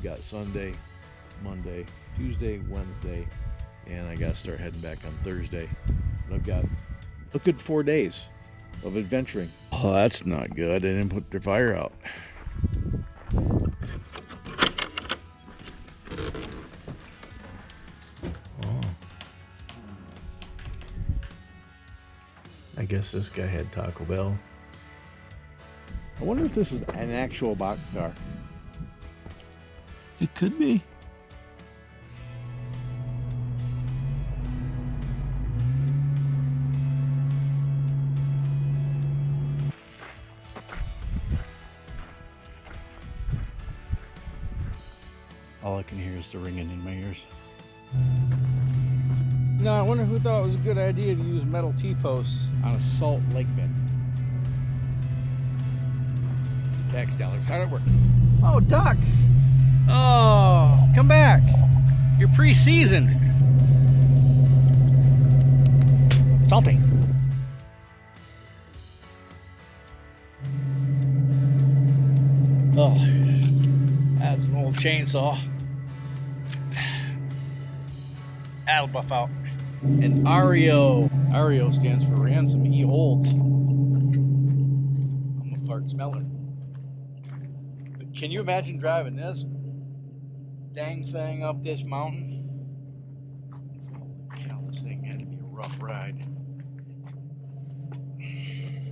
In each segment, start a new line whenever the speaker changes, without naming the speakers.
got Sunday, Monday, Tuesday, Wednesday, and I got to start heading back on Thursday. And I've got a good 4 days of adventuring. Oh, that's not good. They didn't put their fire out. Oh. I guess this guy had Taco Bell. I wonder if this is an actual boxcar. It could be. All I can hear is the ringing in my ears.
Now, I wonder who thought it was a good idea to use metal T-posts on a salt lake bed.
Tax dollars. How'd it work?
Oh, ducks! Oh, come back! You're pre-seasoned. Salty. Oh, that's an old chainsaw. That'll buff out. And REO. REO stands for ransom. He holds. I'm a fart smeller. But can you imagine driving this dang thing up this mountain? You know, this thing had to be a rough ride. Yeah.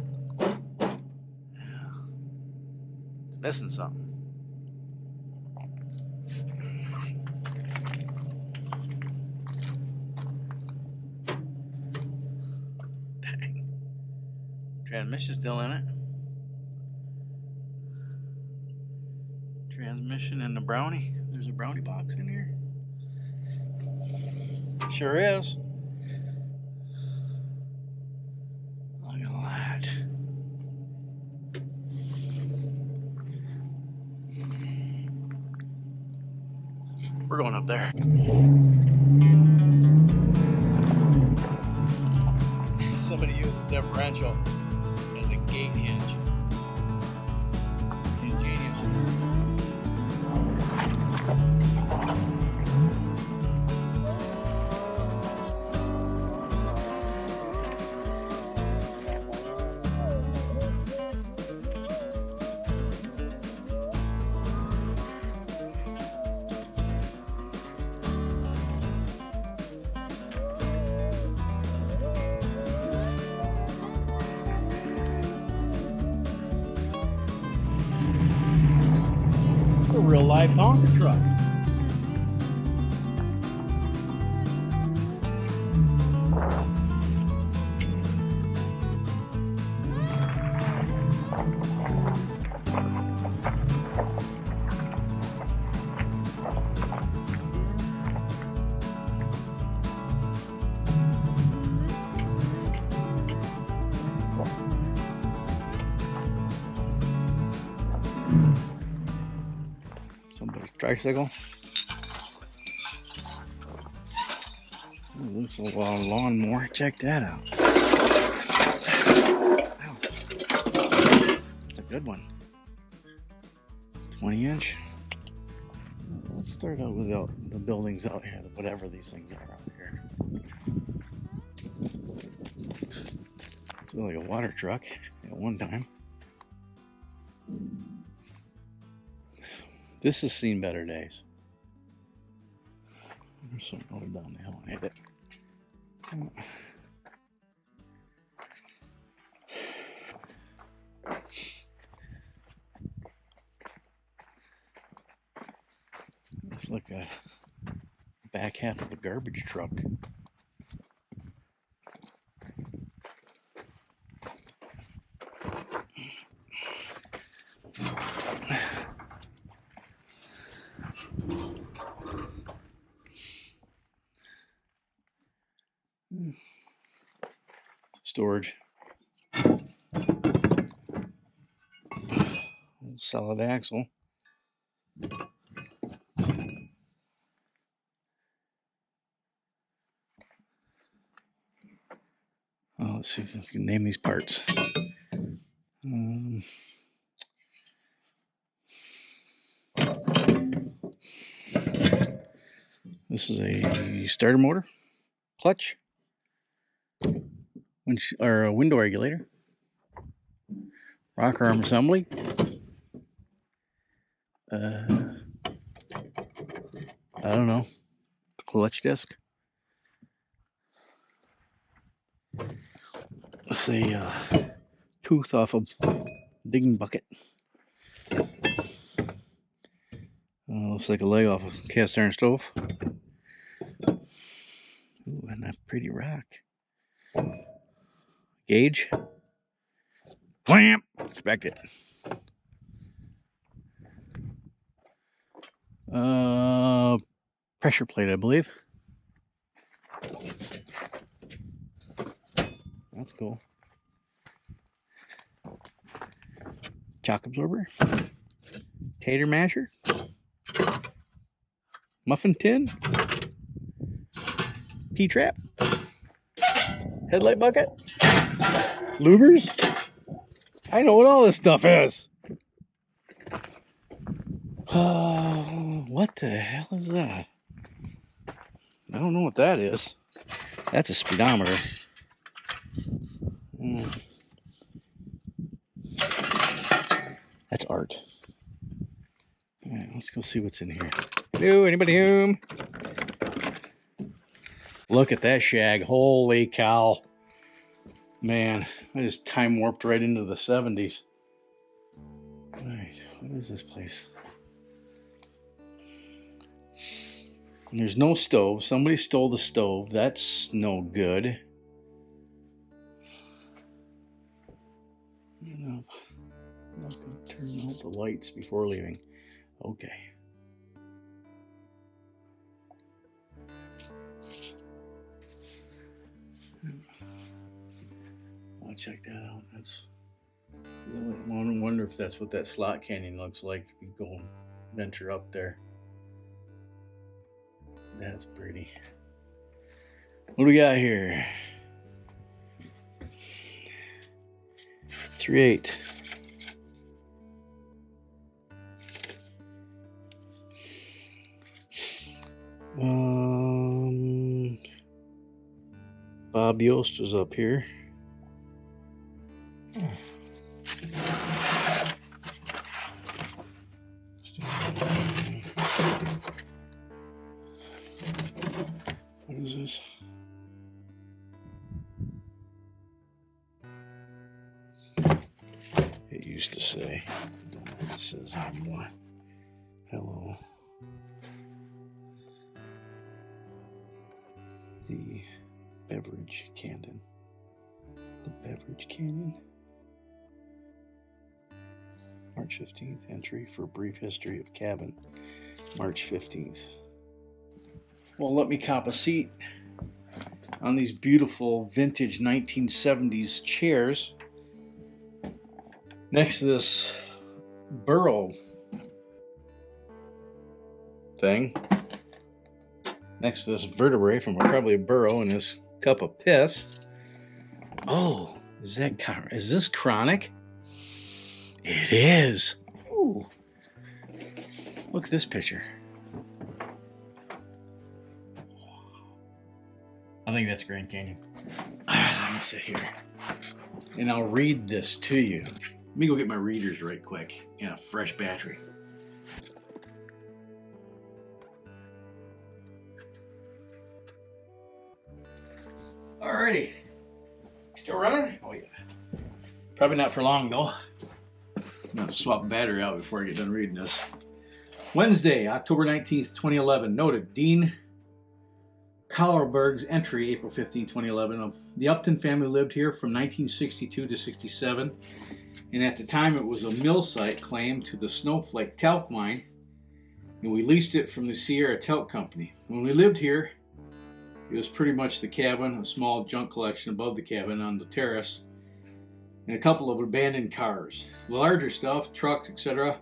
It's missing something. Transmission's still in it. Transmission and the brownie. There's a brownie box in here. Sure is. Look at that. We're going up there. Somebody used a differential as a gate hinge. Ingenious. A real live Tonka truck. Somebody's tricycle. Ooh, looks like a lawnmower. Check that out. Wow. It's a good one. 20-inch. Let's start out with the buildings out here, whatever these things are out here. It's like a water truck at one time. This has seen better days. There's some road down the hill and hit it. It's like a back half of a garbage truck. Storage. Solid axle. Oh, let's see if we can name these parts. This is a starter motor, clutch, or a window regulator, rocker arm assembly. I don't know, clutch disc. Let's say tooth off a digging bucket. Looks like a leg off a cast iron stove. Ooh, and that pretty rock. Gauge. Clamp. Inspect it. Pressure plate, I believe. That's cool. Shock absorber. Tater masher. Muffin tin. T-trap. Headlight bucket. Louvers. I know what all this stuff is. What the hell is that? I don't know what that is. That's a speedometer. That's art. All right, let's go see what's in here. Hello, anybody home? Look at that shag. Holy cow. Man, I just time warped right into the 70s. All right, what is this place? There's no stove. Somebody stole the stove. That's no good. No. I'm not going to turn out the lights before leaving. Okay. I'll check that out. I wonder if that's what that slot canyon looks like. You go and venture up there. That's pretty. What do we got here? 3.8. Bob Yost was up here. What is this? It used to say, I don't know what it says anymore. Hello. The Beverage Canyon. The Beverage Canyon. March 15th. Entry for brief history of cabin. March 15th. Well, let me cop a seat on these beautiful vintage 1970s chairs next to this burrow thing. Next to this vertebrae from probably a burrow and this cup of piss. Oh, is this chronic? It is. Ooh. Look at this picture. I think that's Grand Canyon. Let me sit here and I'll read this to you. Let me go get my readers right quick and a fresh battery. Alrighty. Still running? Oh yeah. Probably not for long though. I'm going to swap the battery out before I get done reading this. Wednesday, October 19th, 2011. Noted, Dean Collerberg's entry, April 15, 2011. The Upton family lived here from 1962 to 67. And at the time it was a mill site claimed to the Snowflake Talc Mine. And we leased it from the Sierra Talc Company. When we lived here, it was pretty much the cabin, a small junk collection above the cabin on the terrace, and a couple of abandoned cars. The larger stuff, trucks, etc.,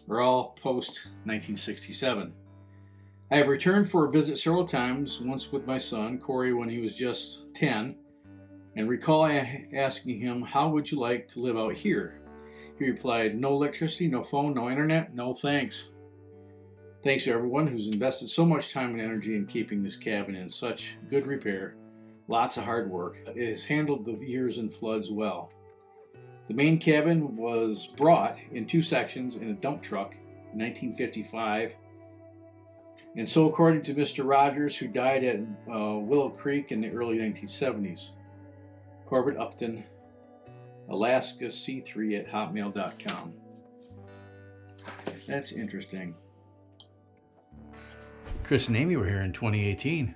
are all post-1967. I have returned for a visit several times, once with my son, Corey, when he was just 10, and recall asking him, how would you like to live out here? He replied, no electricity, no phone, no internet, no thanks. Thanks to everyone who's invested so much time and energy in keeping this cabin in such good repair. Lots of hard work. It has handled the years and floods well. The main cabin was brought in 2 sections in a dump truck in 1955. And so according to Mr. Rogers, who died at Willow Creek in the early 1970s. Corbett Upton, Alaska C3 at hotmail.com. That's interesting. Chris and Amy were here in 2018.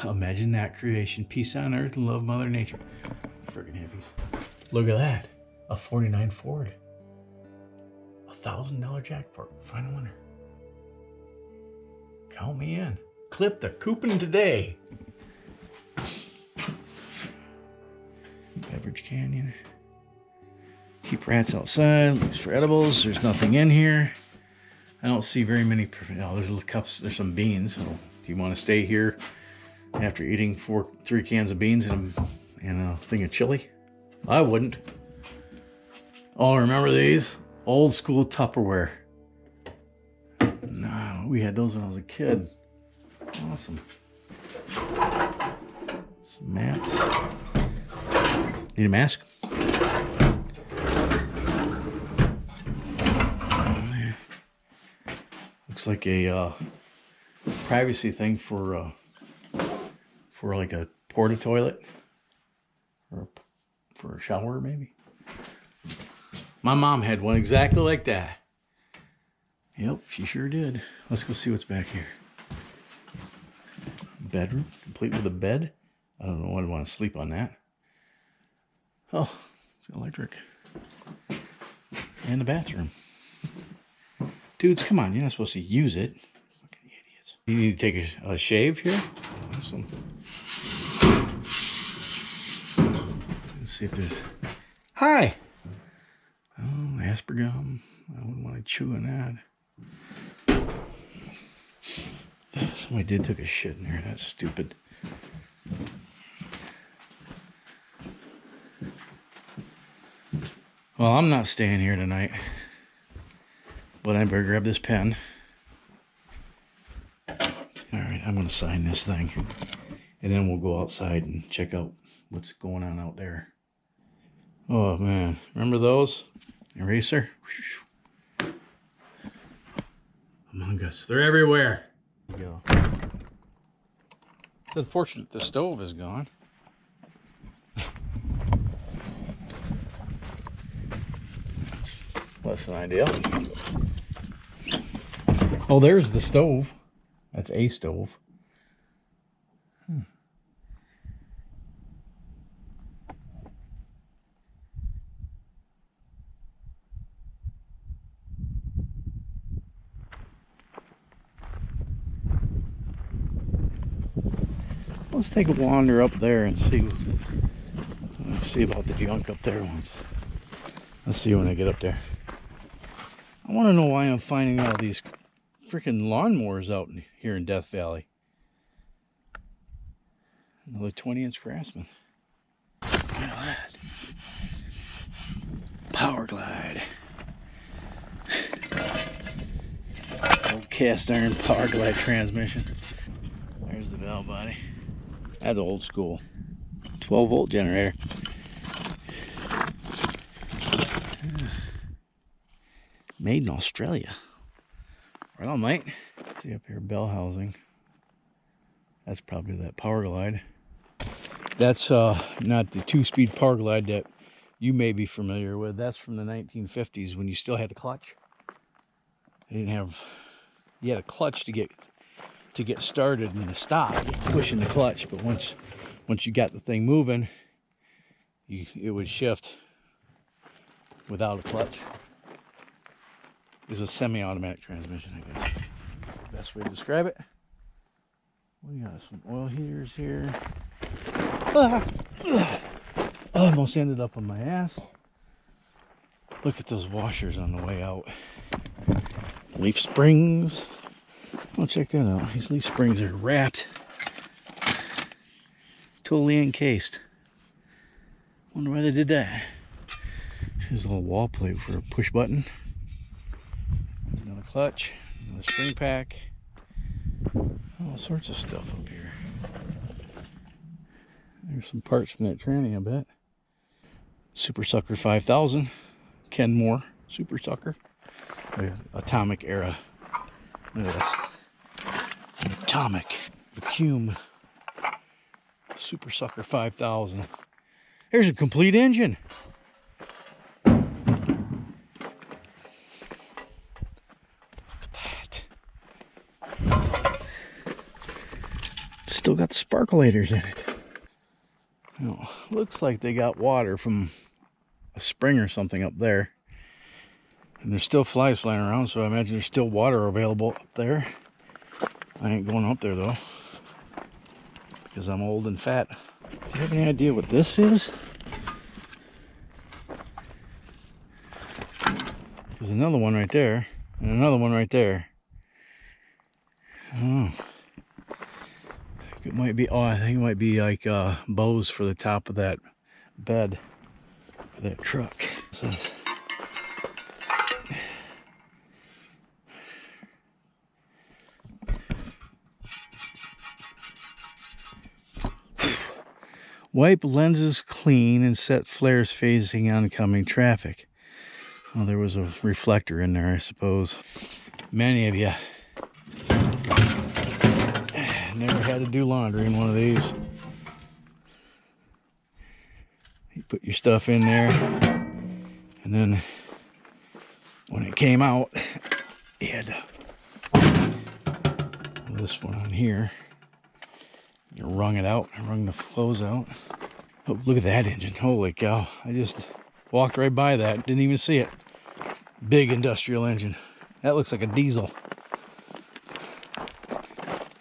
Imagine that creation. Peace on earth and love Mother Nature. Friggin' hippies. Look at that. A 49 Ford. $1,000 jackpot. Final winner. Count me in. Clip the coupon today. Beverage Canyon. Keep rats outside. Looks for edibles. There's nothing in here. I don't see very many. Oh, there's little cups. There's some beans. So do you want to stay here after eating 3 cans of beans and a thing of chili? I wouldn't. Oh, remember these? Old school Tupperware. No, we had those when I was a kid. Awesome. Some maps. Need a mask? Looks like a privacy thing for like a porta toilet or for a shower, maybe. My mom had one exactly like that. Yep, she sure did. Let's go see what's back here. Bedroom, complete with a bed. I don't know why I'd want to sleep on that. Oh, it's electric. And the bathroom. Dudes, come on, you're not supposed to use it. Fucking idiots. You need to take a shave here? Awesome. Let's see if there's... Hi! Oh, aspergum. I wouldn't want to chew on that. Somebody did took a shit in there. That's stupid. Well, I'm not staying here tonight. But I better grab this pen. Alright, I'm going to sign this thing. And then we'll go outside and check out what's going on out there. Oh, man. Remember those? Eraser? Among Us. They're everywhere. There we go. It's unfortunate the stove is gone. Less than ideal. Oh, there's the stove. That's a stove. Let's take a wander up there and see about the junk up there once. Let's see when I get up there. I want to know why I'm finding all these freaking lawnmowers out here in Death Valley. Another 20-inch Craftsman. Look at that. Power Glide. Old cast iron Power Glide transmission. There's the valve body. That's old school. 12-volt generator. Made in Australia. Right on, mate. See up here, bell housing. That's probably that Power Glide. That's not the 2-speed Power Glide that you may be familiar with. That's from the 1950s when you still had a clutch. You didn't have. You had a clutch to get started and to stop, pushing the clutch. But once you got the thing moving, it would shift without a clutch. This is a semi-automatic transmission, I guess. Best way to describe it. We got some oil heaters here. Almost ended up on my ass. Look at those washers on the way out. Leaf springs. Oh, check that out. These leaf springs are wrapped. Totally encased. Wonder why they did that. Here's a little wall plate for a push button. Another
clutch, the spring pack, all sorts of stuff up here. There's some parts from that tranny, I bet. Super Sucker 5000, Kenmore Super Sucker, atomic era. Look at this, atomic vacuum Super Sucker 5000. There's a complete engine. Still got the sparklators in it. Oh, looks like they got water from a spring or something up there. And there's still flies flying around, so I imagine there's still water available up there. I ain't going up there though, because I'm old and fat. Do you have any idea what this is? There's another one right there, and another one right there. Oh. It might be, oh, I think it might be like bows for the top of that bed for that truck. Wipe lenses clean and set flares facing oncoming traffic. Well, there was a reflector in there, I suppose. Many of you never had to do laundry in one of these. You put your stuff in there, and then when it came out, you had to this one on here. You wrung it out, wrung the clothes out. Oh, look at that engine. Holy cow. I just walked right by that, didn't even see it. Big industrial engine. That looks like a diesel.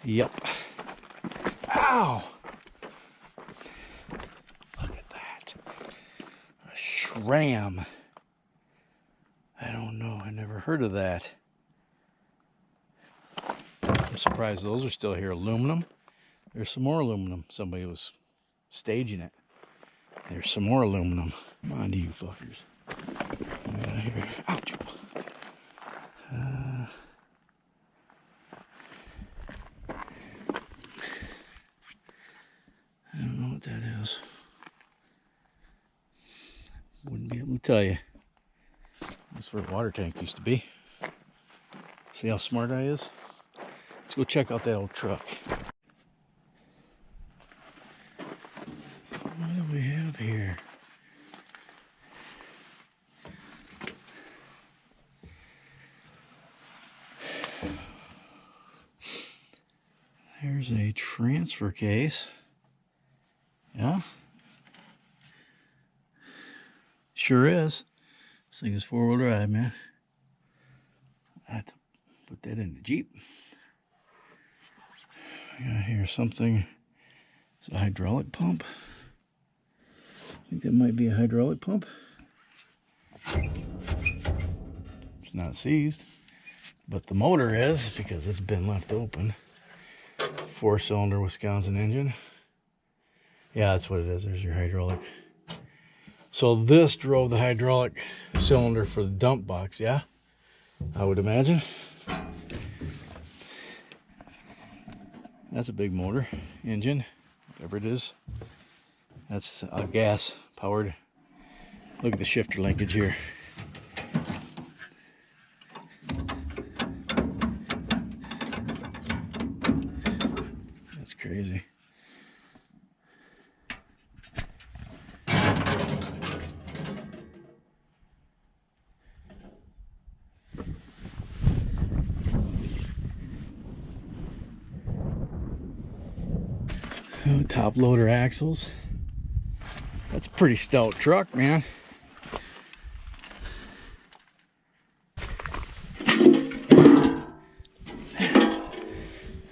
Yep. Ow! Look at that. A SRAM. I don't know. I never heard of that. I'm surprised those are still here. Aluminum. There's some more aluminum. Somebody was staging it. There's some more aluminum. Come on to you fuckers. Here. Ouch. I don't know what that is. Wouldn't be able to tell you. That's where a water tank used to be. See how smart I is? Let's go check out that old truck. What do we have here? There's a transfer case. Yeah. Sure is. This thing is four-wheel drive, man. I have to put that in the Jeep. I got here something. It's a hydraulic pump. I think that might be a hydraulic pump. It's not seized, but the motor is, because it's been left open. 4-cylinder Wisconsin engine. Yeah, that's what it is. There's your hydraulic. So this drove the hydraulic cylinder for the dump box, yeah? I would imagine. That's a big motor engine, whatever it is. That's a gas powered. Look at the shifter linkage here. That's crazy. Oh, top loader axles. That's a pretty stout truck, man.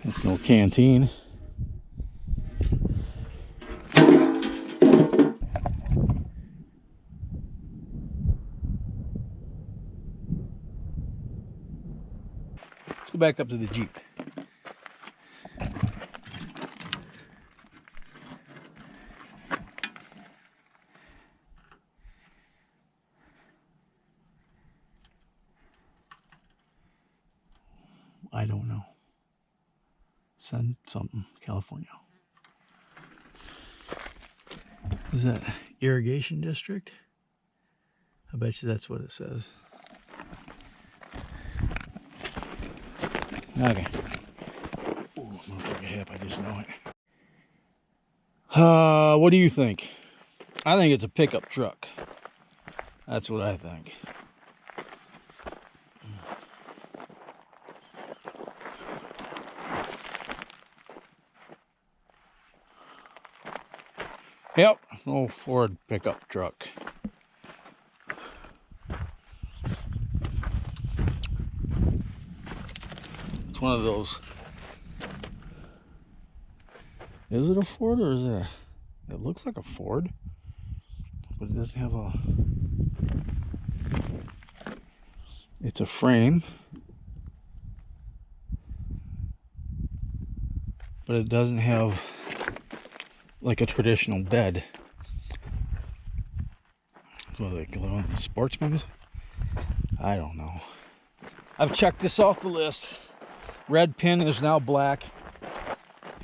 That's no canteen. Let's go back up to the Jeep.
Send something, California. Is that irrigation district? I bet you that's what it says. Okay. Ooh, I'm gonna take a hip, I just know it. What do you think? I think it's a pickup truck. That's what I think. Yep, old Ford pickup truck. It's one of those. Is it a Ford or is it a... It looks like a Ford, but it doesn't have a... It's a frame, but it doesn't have like a traditional bed. What are they, Sportsman's? I don't know. I've checked this off the list. Red pin is now black.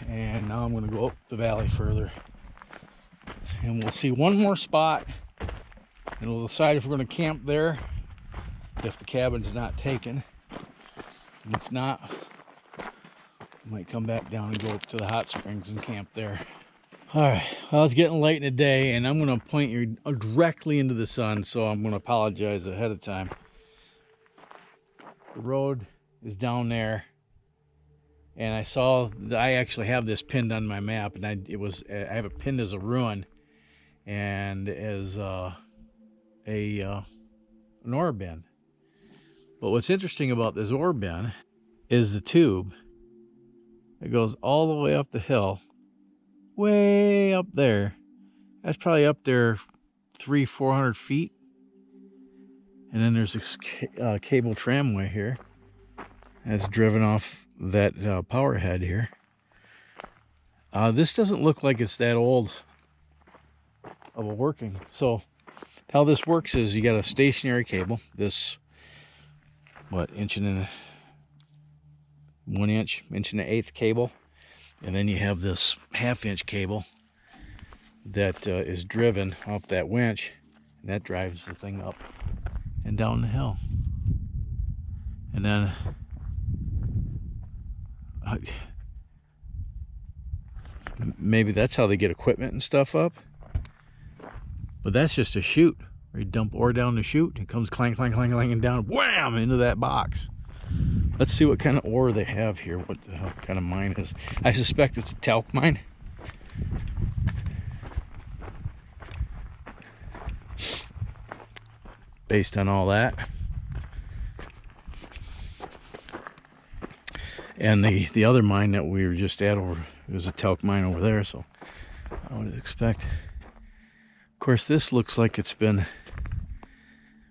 And now I'm going to go up the valley further. And we'll see one more spot. And we'll decide if we're going to camp there. If the cabin's not taken. And if not, we might come back down and go up to the hot springs and camp there. Alright, well, it's getting late in the day. And I'm going to point you directly into the sun. So I'm going to apologize ahead of time. The road is down there. And I saw that I actually have this pinned on my map, and I have it pinned as a ruin and as an ore bin. But what's interesting about this ore bin is the tube. It goes all the way up the hill, way up there. That's probably up there 300-400 feet. And then there's this cable tramway here that's driven off that power head here. This doesn't look like it's that old of a working. So how this works is you got a stationary cable, this what, inch and 1/8 cable, and then you have this 1/2-inch cable that is driven off that winch, and that drives the thing up and down the hill. And then maybe that's how they get equipment and stuff up. But that's just a chute where you dump ore down the chute and it comes clang, clang, clang, clang, and down, wham, into that box. Let's see what kind of ore they have here, what the hell kind of mine is. I suspect it's a talc mine. Based on all that. And the other mine that we were just at over, it was a talc mine over there, so I would expect. Of course, this looks like it's been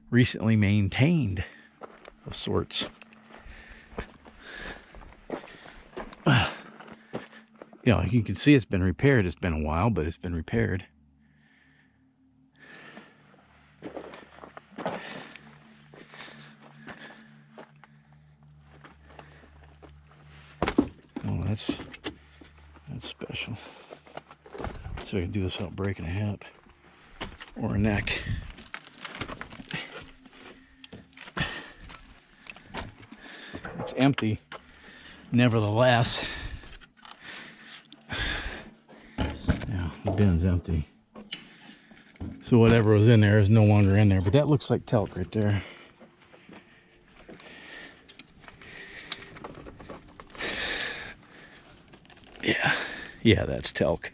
recently maintained of sorts. You know, you can see it's been repaired. It's been a while, but it's been repaired. Oh, that's special. So I can do this without breaking a hip or a neck. It's empty, nevertheless. Yeah, the bin's empty. So whatever was in there is no longer in there, but that looks like talc right there. Yeah, that's talc.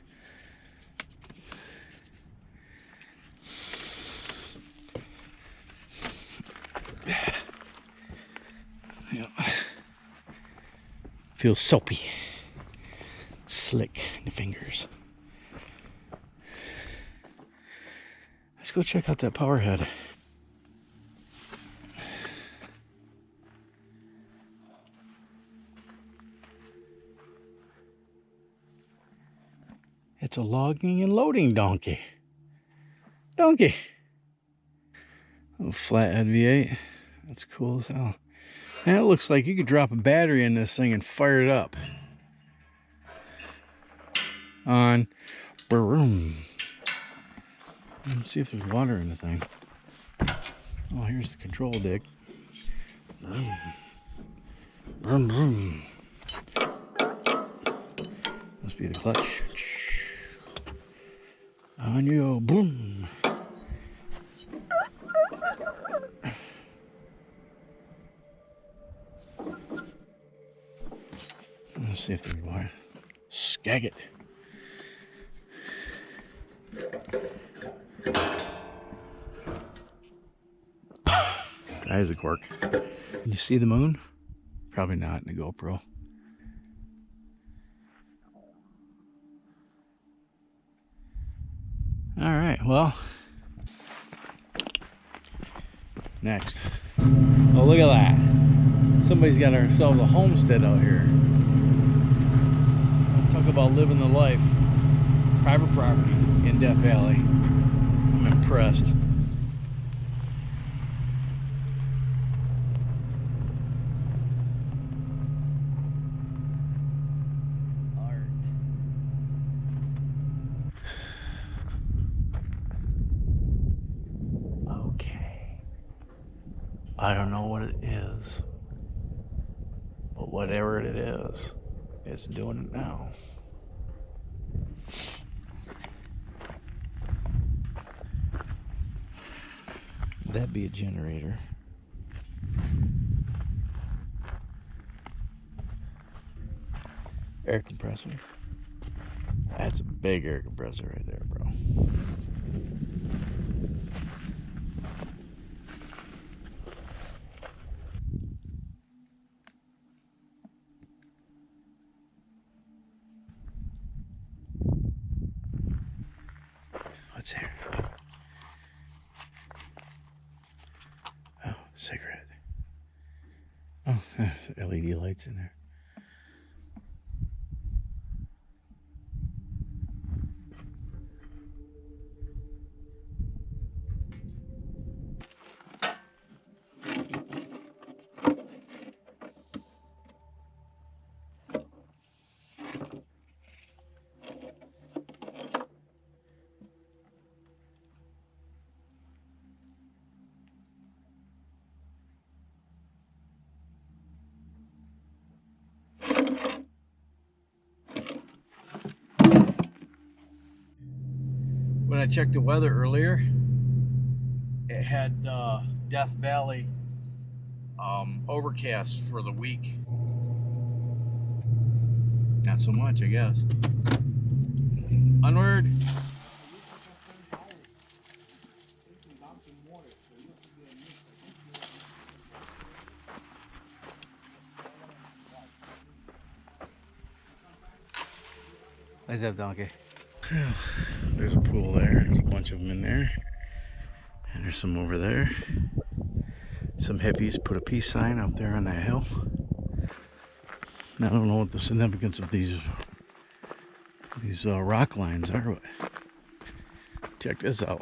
Yeah. Feels soapy, slick in the fingers. Let's go check out that power head. It's a logging and loading donkey. Donkey. Little flathead V8. That's cool as hell. And it looks like you could drop a battery in this thing and fire it up.
on. Boom. Let's see if there's water in the thing. Oh, here's the control dig. Boom. Boom, boom. Must be the clutch. On you go. Boom. Let's see if there's water. Skag it. That is a cork. Can you see the moon? Probably not in the GoPro. All right, well, next. Oh, look at that. Somebody's got ourselves a homestead out here. Talk about living the life. Private property in Death Valley. I'm impressed. I don't know what it is, but whatever it is, it's doing it now. That'd be a generator. Air compressor. That's a big air compressor right there, bro. What's here? Oh, cigarette. Oh, there's LED lights in there. When I checked the weather earlier, it had Death Valley overcast for the week. Not so much, I guess. Onward. Let's have donkey. There's a pool there. There's a bunch of them in there. And there's some over there. Some hippies put a peace sign up there on that hill. I don't know what the significance of these rock lines are, but check this out.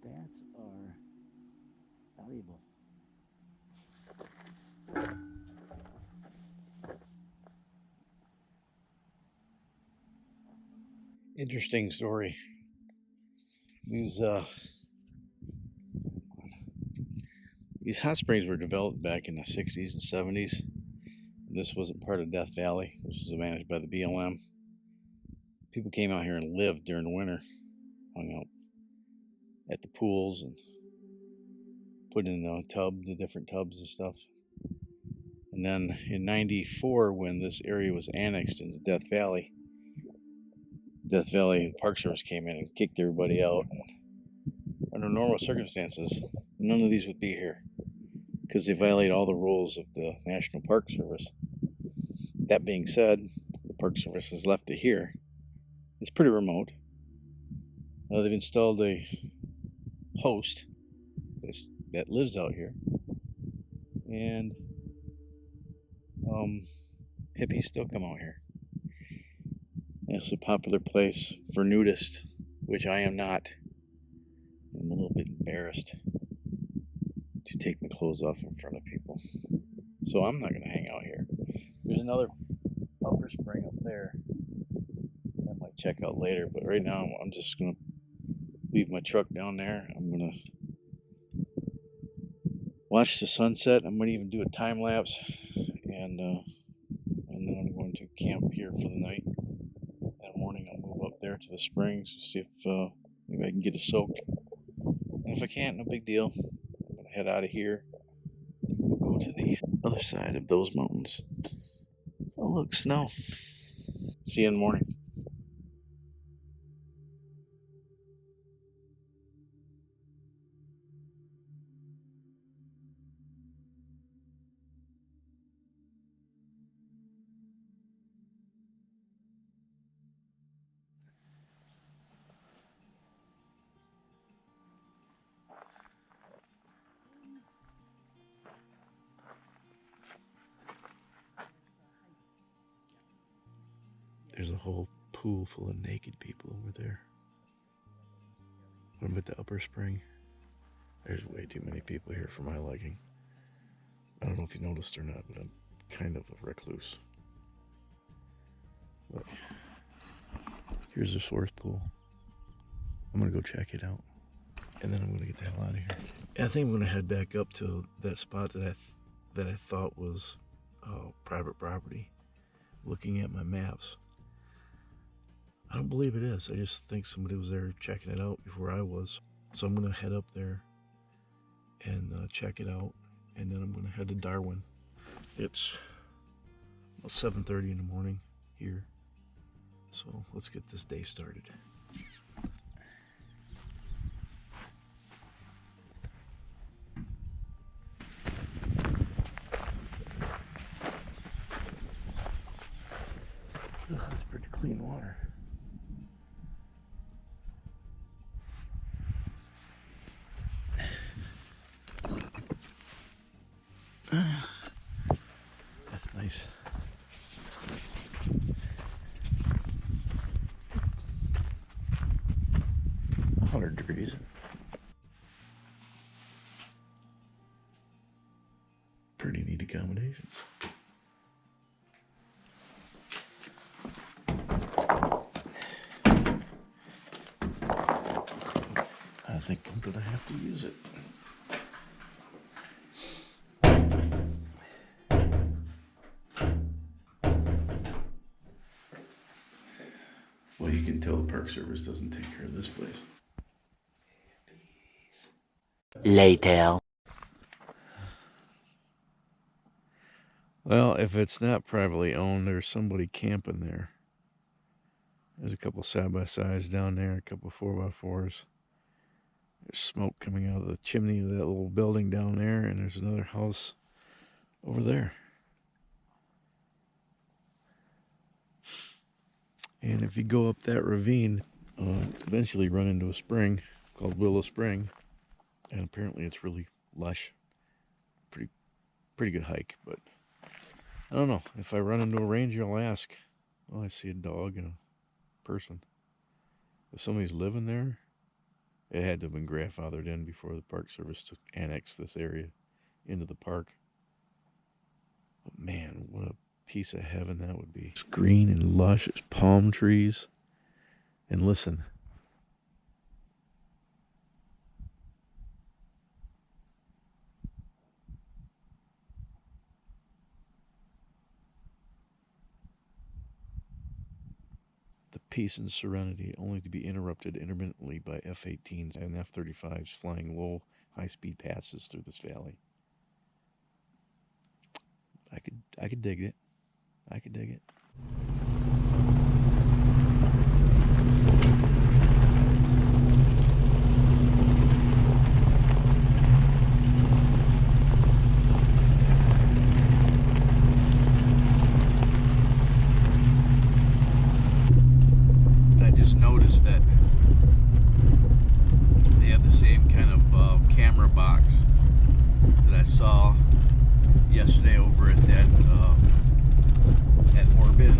Bats are valuable. Interesting story. These hot springs were developed back in the 60s and 70s. This wasn't part of Death Valley. This was managed by the BLM. People came out here and lived during the winter, hung out at the pools and put in the different tubs and stuff. And then in '94, when this area was annexed into Death Valley Park Service came in and kicked everybody out. Under normal circumstances, none of these would be here because they violate all the rules of the National Park Service. That being said, the Park Service has left it here. It's pretty remote. They've installed a host that lives out here, and hippies still come out here. It's a popular place for nudists, which I am not. I'm a little bit embarrassed to take my clothes off in front of people. So I'm not going to hang out here. There's another upper spring up there. I might check out later, but right now I'm just going to leave my truck down there. I'm going to watch the sunset. I might even do a time lapse, and then I'm going to camp here for the night. That morning I'll move up there to the springs, see if maybe I can get a soak. And if I can't, no big deal. I'm going to head out of here, go to the other side of those mountains. Oh look, snow. See you in the morning. There's a whole pool full of naked people over there. When I'm at the upper spring, there's way too many people here for my liking. I don't know if you noticed or not, but I'm kind of a recluse. But here's the source pool. I'm gonna go check it out, and then I'm gonna get the hell out of here. And I think I'm gonna head back up to that spot that I thought was private property. Looking at my maps, I don't believe it is. I just think somebody was there checking it out before I was. So I'm gonna head up there and check it out, and then I'm gonna head to Darwin. It's about 7:30 in the morning here, so let's get this day started. Oh, that's pretty clean water. That's nice. 100 degrees. Pretty neat accommodations. I think I'm gonna have to use it. Well, you can tell the Park Service doesn't take care of this place.
Later.
Well, if it's not privately owned, there's somebody camping there. There's a couple side-by-sides down there, a couple 4x4s. There's smoke coming out of the chimney of that little building down there, and there's another house over there. And if you go up that ravine, eventually run into a spring called Willow Spring, and apparently it's really lush. Pretty good hike, but I don't know. If I run into a ranger, I'll ask. Oh, I see a dog and a person. If somebody's living there, it had to have been grandfathered in before the Park Service took annex this area into the park. But man, what a piece of heaven that would be. It's green and lush. It's palm trees. And listen. The peace and serenity only to be interrupted intermittently by F-18s and F-35s flying low, high-speed passes through this valley. I could dig it. I could dig it. I just noticed that they have the same kind of camera box that I saw yesterday over at that at Orbit.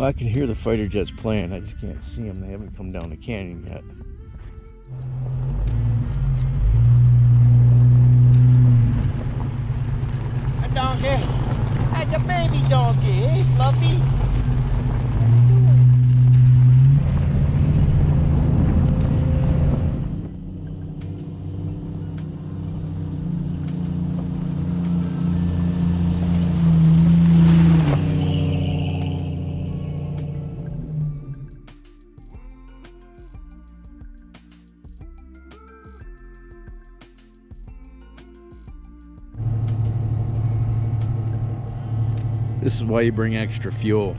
Well, I can hear the fighter jets playing. I just can't see them. They haven't come down the canyon yet.
A donkey. That's a baby donkey, eh, Fluffy?
This is why you bring extra fuel.